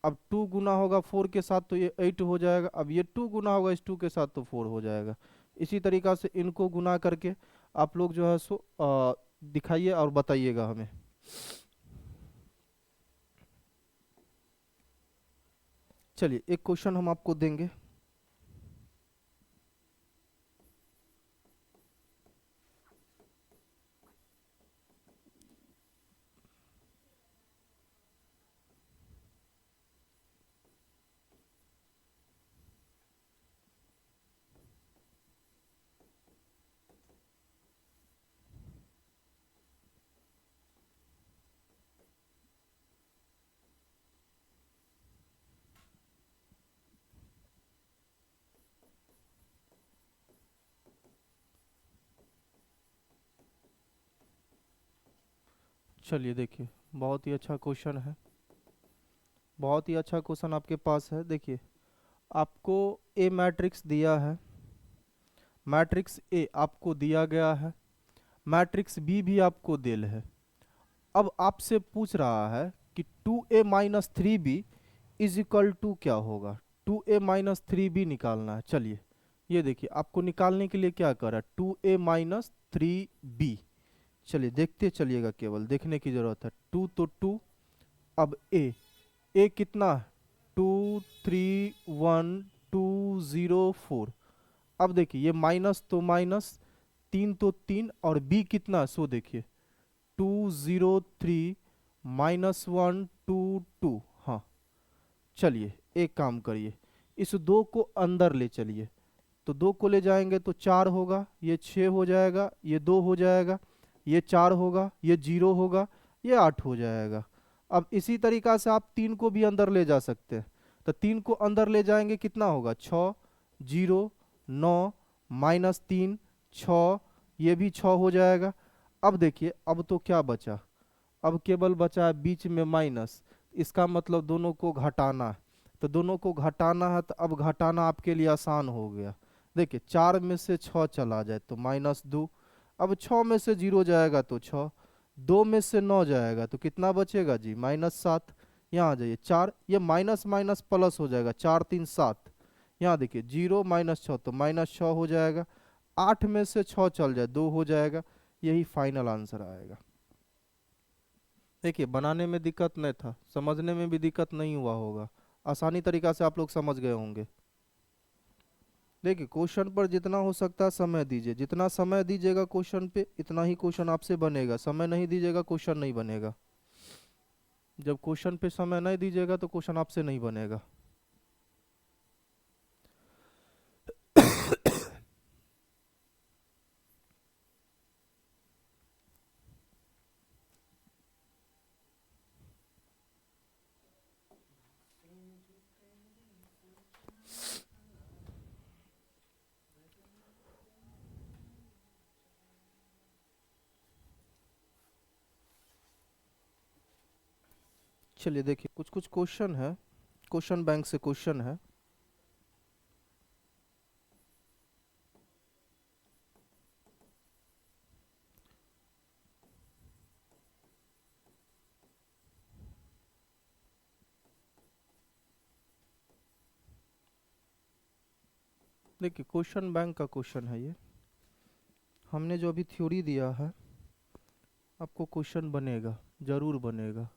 अब 2 गुना होगा 4 के साथ तो ये 8 हो जाएगा, अब ये 2 गुना होगा इस 2 के साथ तो 4 हो जाएगा। इसी तरीका से इनको गुना करके आप लोग जो है सो दिखाइए और बताइएगा हमें। चलिए एक क्वेश्चन हम आपको देंगे। चलिए देखिए, बहुत ही अच्छा क्वेश्चन है, बहुत ही अच्छा क्वेश्चन आपके पास है। देखिए, आपको ए मैट्रिक्स दिया है, मैट्रिक्स ए आपको दिया गया है, मैट्रिक्स बी भी आपको दिल है। अब आपसे पूछ रहा है कि 2a-3b इज इक्वल टू क्या होगा। 2a-3b निकालना है। चलिए ये देखिए, आपको निकालने के लिए क्या कर रहा है, 2a-3b। चलिए देखते चलिएगा, केवल देखने की जरूरत है। 2 तो 2, अब ए कितना, 2 3 1 2 0 4। अब देखिए ये माइनस तो माइनस, 3 तो 3, और बी कितना, सो देखिए 2 0 3 -1 2 2। हाँ, चलिए एक काम करिए, इस दो को अंदर ले चलिए। तो दो को ले जाएंगे तो 4 होगा, ये 6 हो जाएगा, ये 2 हो जाएगा, ये 4 होगा, ये 0 होगा, ये 8 हो जाएगा। अब इसी तरीका से आप 3 को भी अंदर ले जा सकते हैं। तो 3 को अंदर ले जाएंगे, कितना होगा, 6 0 9 -3 6, ये भी 6 हो जाएगा। अब देखिए, अब तो क्या बचा, अब केवल बचा है बीच में माइनस, इसका मतलब दोनों को घटाना है। तो दोनों को घटाना है, तो अब घटाना आपके लिए आसान हो गया। देखिए 4 में से 6 चला जाए तो -2, अब 6 में से 0 जाएगा तो 6, 2 में से 9 जाएगा तो कितना बचेगा जी, -7। यहाँ आ जाइए, 4, ये माइनस माइनस प्लस हो जाएगा, 4 3 7। यहाँ देखिए 0 -6 तो -6 हो जाएगा, 8 में से 6 चल जाए 2 हो जाएगा। यही फाइनल आंसर आएगा। देखिए बनाने में दिक्कत नहीं था, समझने में भी दिक्कत नहीं हुआ होगा, आसानी तरीका से आप लोग समझ गए होंगे। देखिए क्वेश्चन पर जितना हो सकता है समय दीजिए, जितना समय दीजिएगा क्वेश्चन पे इतना ही क्वेश्चन आपसे बनेगा, समय नहीं दीजिएगा क्वेश्चन नहीं बनेगा। जब क्वेश्चन पे समय नहीं दीजिएगा तो क्वेश्चन आपसे नहीं बनेगा। चलिए देखिए, कुछ कुछ क्वेश्चन है, क्वेश्चन बैंक से क्वेश्चन है। देखिए क्वेश्चन बैंक का क्वेश्चन है ये, हमने जो अभी थ्योरी दिया है, आपको क्वेश्चन बनेगा, जरूर बनेगा।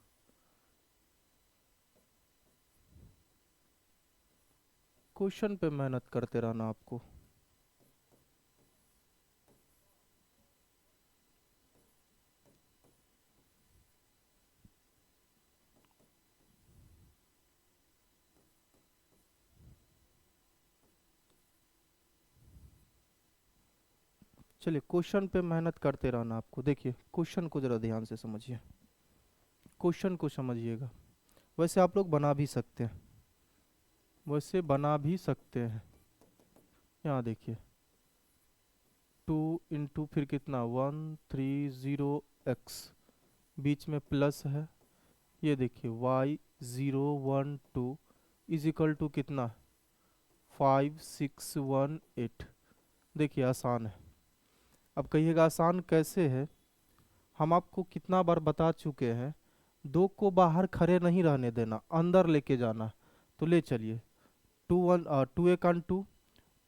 क्वेश्चन पे मेहनत करते रहना आपको। चलिए क्वेश्चन पे मेहनत करते रहना आपको। देखिए क्वेश्चन को जरा ध्यान से समझिए, क्वेश्चन को समझिएगा। वैसे आप लोग बना भी सकते हैं, वैसे बना भी सकते हैं। यहाँ देखिए 2 × फिर कितना 1 3 0 x, बीच में प्लस है। ये देखिए y 0 1 2 इज इक्वल टू कितना 5 6 1 8। देखिए आसान है। अब कहिएगा आसान कैसे है, हम आपको कितना बार बता चुके हैं, दो को बाहर खड़े नहीं रहने देना, अंदर लेके जाना। तो ले चलिए 2 1 2 1 2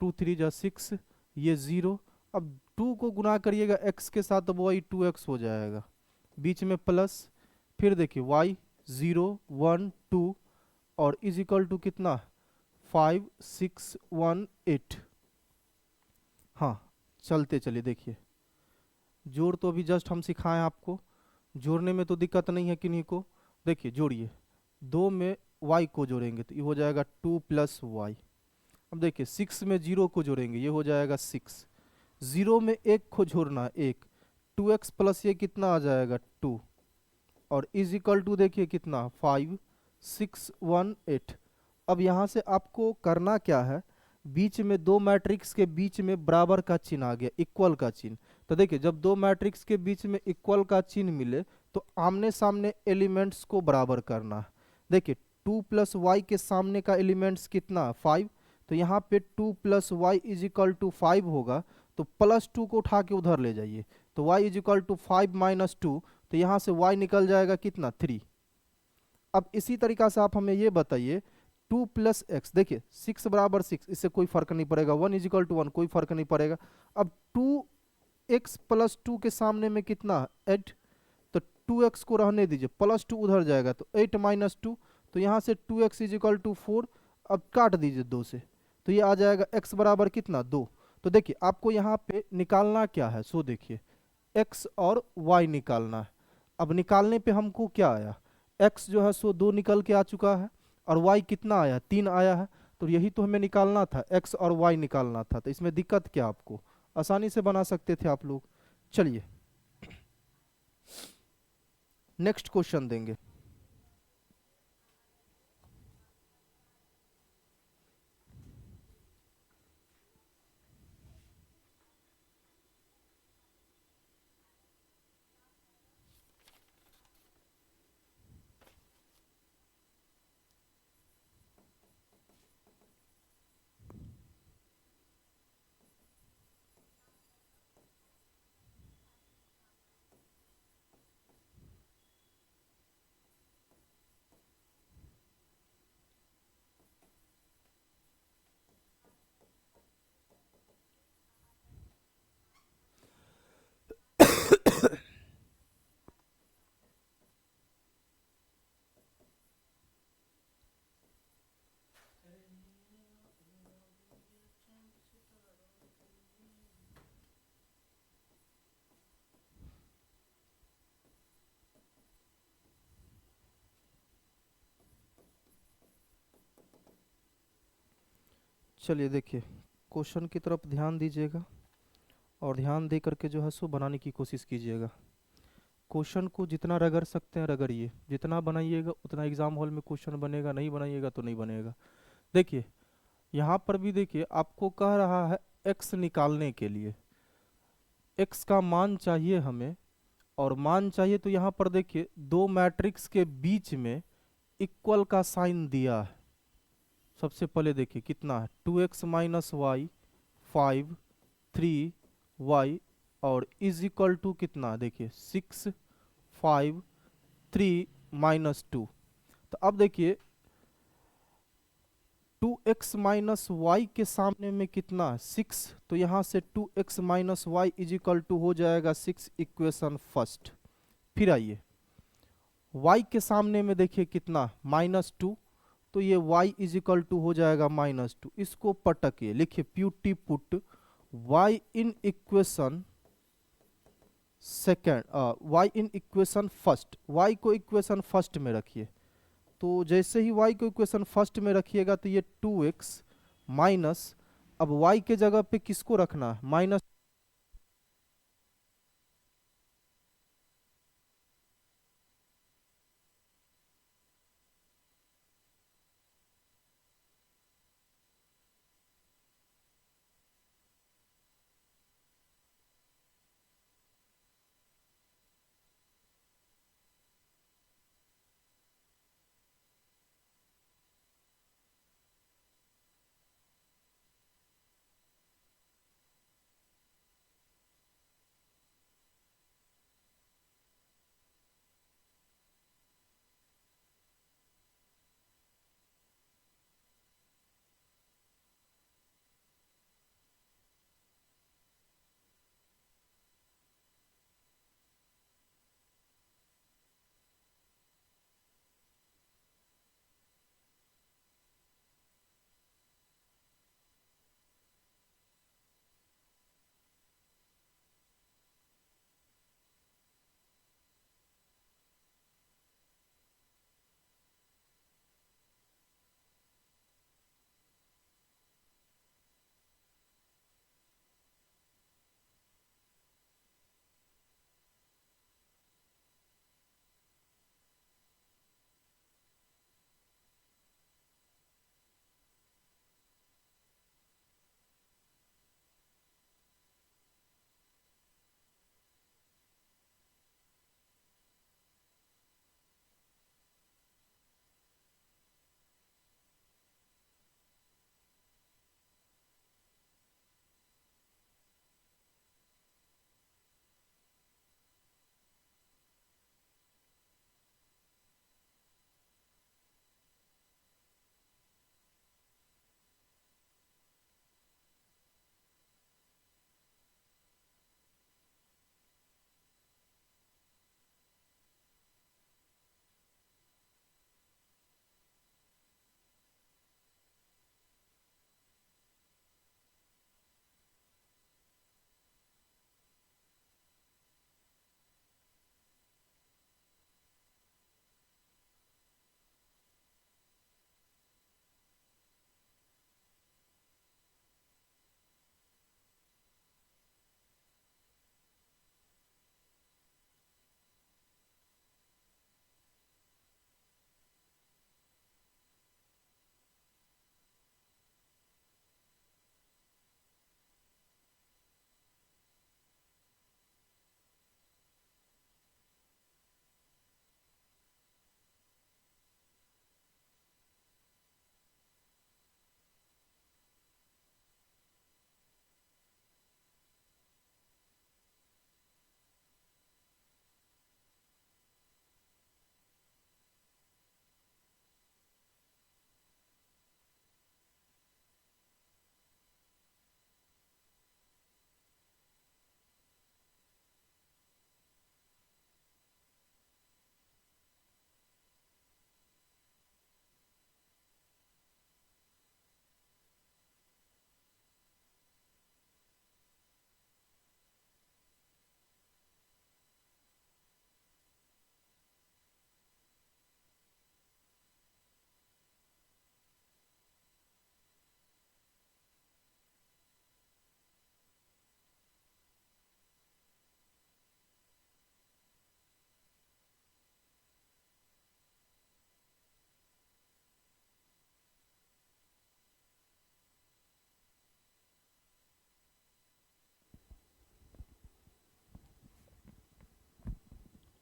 2 3 जा 6, ये 0, अब 2 को गुना करिएगा x के साथ, तो वही 2x हो जाएगा, बीच में प्लस, फिर देखिए y 0 1 2 और इज इक्वल टू कितना 5 6 1 8। हाँ, चलते चलिए देखिए, जोड़ तो अभी जस्ट हम सिखाएं आपको, जोड़ने में तो दिक्कत नहीं है किन्हीं को। देखिए जोड़िए, 2 में y को जोड़ेंगे तो ये हो जाएगा 2 प्लस वाई। अब देखिए 6 में 0 को जोड़ेंगे, ये हो जाएगा 6। 0 में 1 को जोड़ना, 1, 2x प्लस ये कितना आ जाएगा 2, और इज इक्वल टू देखिए कितना 5 6 1 8। अब यहाँ से आपको करना क्या है, बीच में दो मैट्रिक्स के बीच में बराबर का चिन्ह आ गया, इक्वल का चिन्ह। तो देखिए जब दो मैट्रिक्स के बीच में इक्वल का चिन्ह मिले तो आमने सामने एलिमेंट्स को बराबर करना है। देखिए 2 प्लस वाई के सामने का एलिमेंट्स कितना 5, तो यहाँ पे 2 plus Y is equal to 5 होगा, तो प्लस 2 को उठा के उधर ले जाइए, तो y is equal to 5 minus 2, तो यहाँ से y निकल जाएगा कितना 3। अब इसी तरीका से आप हमें ये बताइए 2 प्लस एक्स, देखिए 6 बराबर 6, इससे कोई फर्क नहीं पड़ेगा, 1 इज इक्वल टू 1, कोई फर्क नहीं पड़ेगा। अब 2x प्लस 2 के सामने में कितना 8, तो 2x को रहने दीजिए, प्लस 2 उधर जाएगा तो 8 माइनस 2, तो यहाँ से 2x इज इक्वल टू 4। अब काट दीजिए 2 से, तो ये आ जाएगा x बराबर कितना 2। तो देखिए आपको यहाँ पे निकालना क्या है, सो देखिए x और y निकालना है। अब निकालने पे हमको क्या आया, x जो है सो 2 निकल के आ चुका है, और y कितना आया 3 आया है, तो यही तो हमें निकालना था, x और y निकालना था। तो इसमें दिक्कत क्या, आपको आसानी से बना सकते थे आप लोग। चलिए नेक्स्ट क्वेश्चन देंगे। चलिए देखिए, क्वेश्चन की तरफ ध्यान दीजिएगा और ध्यान दे करके जो है सो बनाने की कोशिश कीजिएगा। क्वेश्चन को जितना रगड़ सकते हैं रगड़िए, जितना बनाइएगा उतना एग्जाम हॉल में क्वेश्चन बनेगा, नहीं बनाइएगा तो नहीं बनेगा। देखिए यहाँ पर भी देखिए आपको कह रहा है x निकालने के लिए, x का मान चाहिए हमें, और मान चाहिए तो यहाँ पर देखिए दो मैट्रिक्स के बीच में इक्वल का साइन दिया है। सबसे पहले देखिए कितना है 2x माइनस वाई 5 3 वाई, और इज इक्वल टू कितना देखिए 6 5 3 माइनस 2। तो अब देखिए 2x माइनस वाई के सामने में कितना 6, तो यहाँ से 2x minus Y is equal to हो जाएगा 6, इक्वेशन फर्स्ट। फिर आइए y के सामने में देखिए कितना -2, तो ये y इज इक्वल टू हो जाएगा -2। इसको पटकिए, लिखिए प्यूटी put y in equation second, y in equation first, y को इक्वेशन फर्स्ट में रखिए। तो जैसे ही y को इक्वेशन फर्स्ट में रखिएगा तो ये 2x माइनस, अब y के जगह पे किसको रखना है माइनस,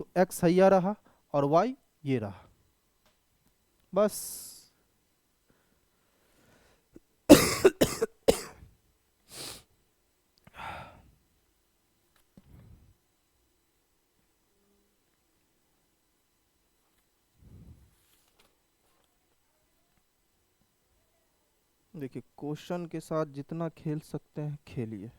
तो x हैया रहा और y ये रहा, बस। देखिए क्वेश्चन के साथ जितना खेल सकते हैं खेलिए।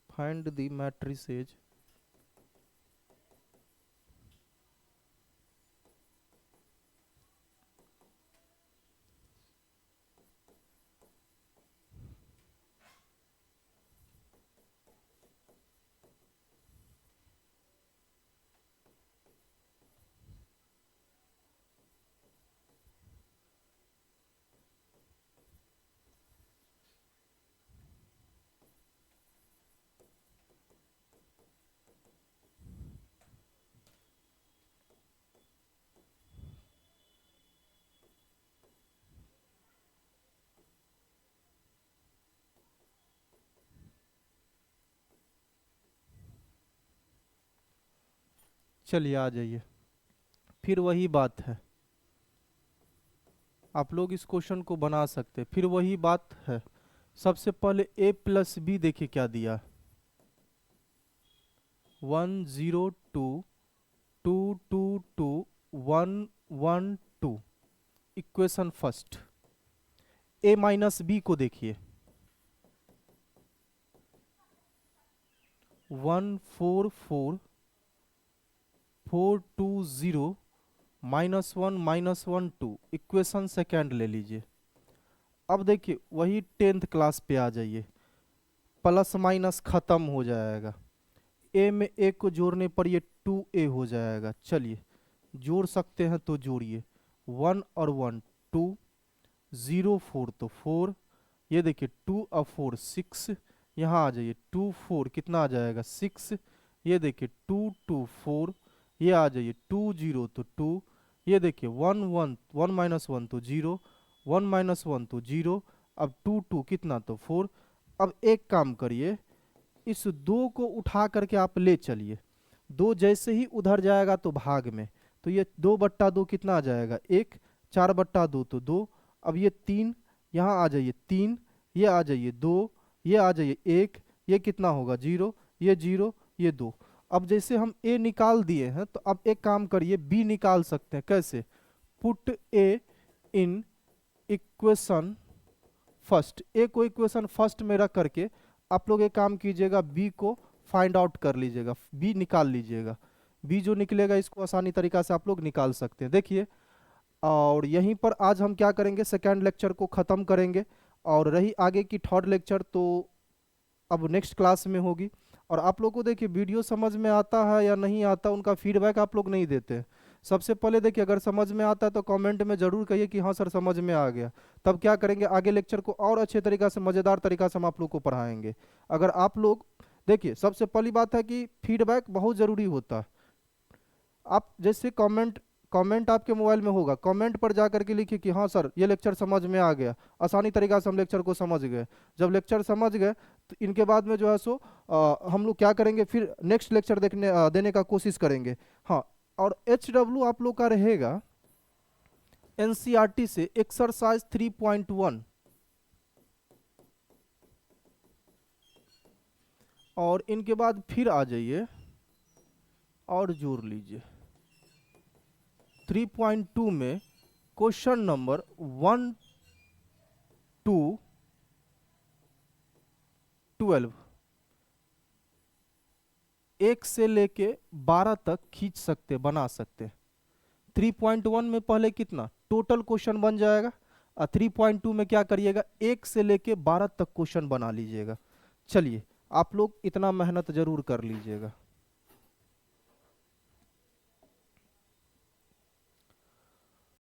फाइंड द मैट्रिसेज चलिए आ जाइए। फिर वही बात है, आप लोग इस क्वेश्चन को बना सकते हैं। फिर वही बात है, सबसे पहले a प्लस बी देखिए क्या दिया, 102 222 112। Equation first. a minus B को देखिए, 144 420 -1 -1 2। इक्वेशन सेकेंड ले लीजिए। अब देखिए वही 10th क्लास पे आ जाइए, प्लस माइनस खत्म हो जाएगा। a में a को जोड़ने पर ये 2a हो जाएगा। चलिए जोड़ सकते हैं तो जोड़िए, 1 और 1 2, 0 4 तो 4, ये देखिए 2 और 4 6, यहाँ आ जाइए 2 4 कितना आ जाएगा 6, ये देखिए 2 2 4, ये आ जाइए 2 0 तो 2, ये देखिए 1 1 1 माइनस 1 तो 0, 1 माइनस 1 तो 0, अब 2 2 कितना तो 4। अब एक काम करिए, इस 2 को उठा करके आप ले चलिए, 2 जैसे ही उधर जाएगा तो भाग में, तो ये 2/2 कितना आ जाएगा 1, 4/2 तो 2, अब ये 3, यहाँ आ जाइए 3, ये आ जाइए 2, ये आ जाइए 1, ये कितना होगा 0, ये 0, ये 2। अब जैसे हम a निकाल दिए हैं तो अब एक काम करिए b निकाल सकते हैं। कैसे? Put a in equation first. a को इक्वेशन फर्स्ट में रख करके आप लोग एक काम कीजिएगा, b को फाइंड आउट कर लीजिएगा, b निकाल लीजिएगा। b जो निकलेगा इसको आसानी तरीका से आप लोग निकाल सकते हैं। देखिए, और यहीं पर आज हम क्या करेंगे, सेकेंड लेक्चर को ख़त्म करेंगे, और रही आगे की थर्ड लेक्चर तो अब नेक्स्ट क्लास में होगी। और आप लोग को देखिए वीडियो समझ में आता है या नहीं आता, उनका फीडबैक आप लोग नहीं देते हैं। सबसे पहले देखिए, अगर समझ में आता है तो कमेंट में ज़रूर कहिए कि हाँ सर समझ में आ गया। तब क्या करेंगे, आगे लेक्चर को और अच्छे तरीका से, मज़ेदार तरीका से हम आप लोग को पढ़ाएंगे। अगर आप लोग देखिए, सबसे पहली बात है कि फीडबैक बहुत ज़रूरी होता है। आप जैसे कमेंट आपके मोबाइल में होगा, कमेंट पर जा करके लिखिए कि हाँ सर ये लेक्चर समझ में आ गया, आसानी तरीका से हम लेक्चर को समझ गए। जब लेक्चर समझ गए तो इनके बाद में जो है सो हम लोग क्या करेंगे, फिर नेक्स्ट लेक्चर देने का कोशिश करेंगे। हाँ, और HW आप लोग का रहेगा NCERT से एक्सरसाइज 3.1, और इनके बाद फिर आ जाइए और जोड़ लीजिए 3.2 में क्वेश्चन नंबर 1 to 12, 1 से लेके 12 तक खींच सकते, बना सकते। 3.1 में पहले कितना टोटल क्वेश्चन बन जाएगा, और 3.2 में क्या करिएगा, 1 से लेके 12 तक क्वेश्चन बना लीजिएगा। चलिए आप लोग इतना मेहनत जरूर कर लीजिएगा।